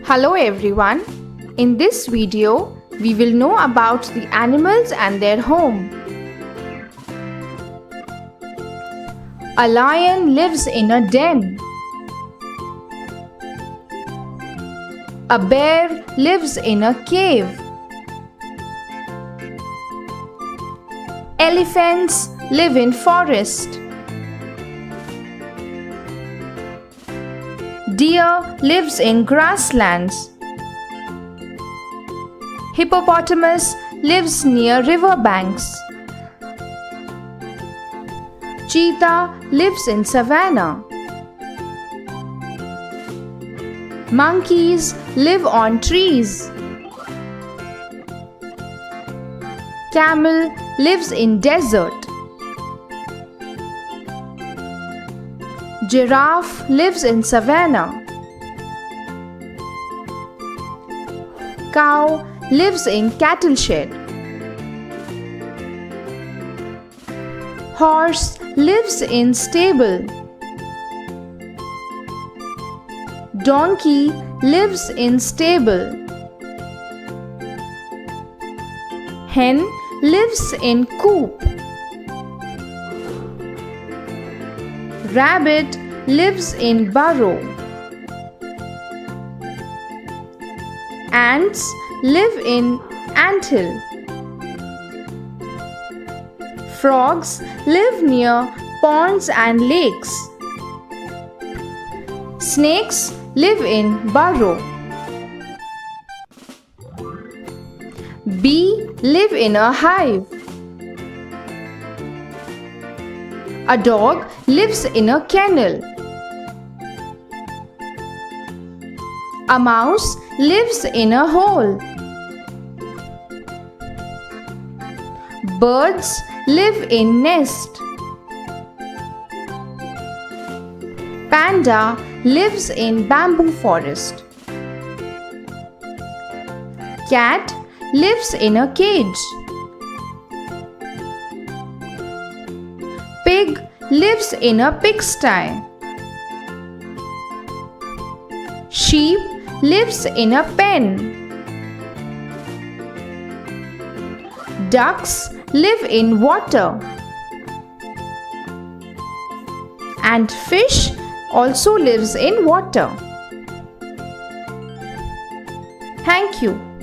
Hello everyone. In this video, we will know about the animals and their home. A lion lives in a den. A bear lives in a cave. Elephants live in forest. Deer lives in grasslands. Hippopotamus lives near riverbanks. Cheetah lives in savanna. Monkeys live on trees. Camel lives in desert. Giraffe lives in savanna. Cow lives in cattle shed. Horse lives in stable. Donkey lives in stable. Hen lives in coop. Rabbit lives in burrow. Ants live in anthill. Frogs live near ponds and lakes. Snakes live in burrow. Bee live in a hive. A dog lives in a kennel. A mouse lives in a hole. Birds live in nest. Panda lives in bamboo forest. Cat lives in a cage. Pig lives in a pigsty. Sheep lives in a pen. Ducks live in water. And fish also lives in water. Thank you.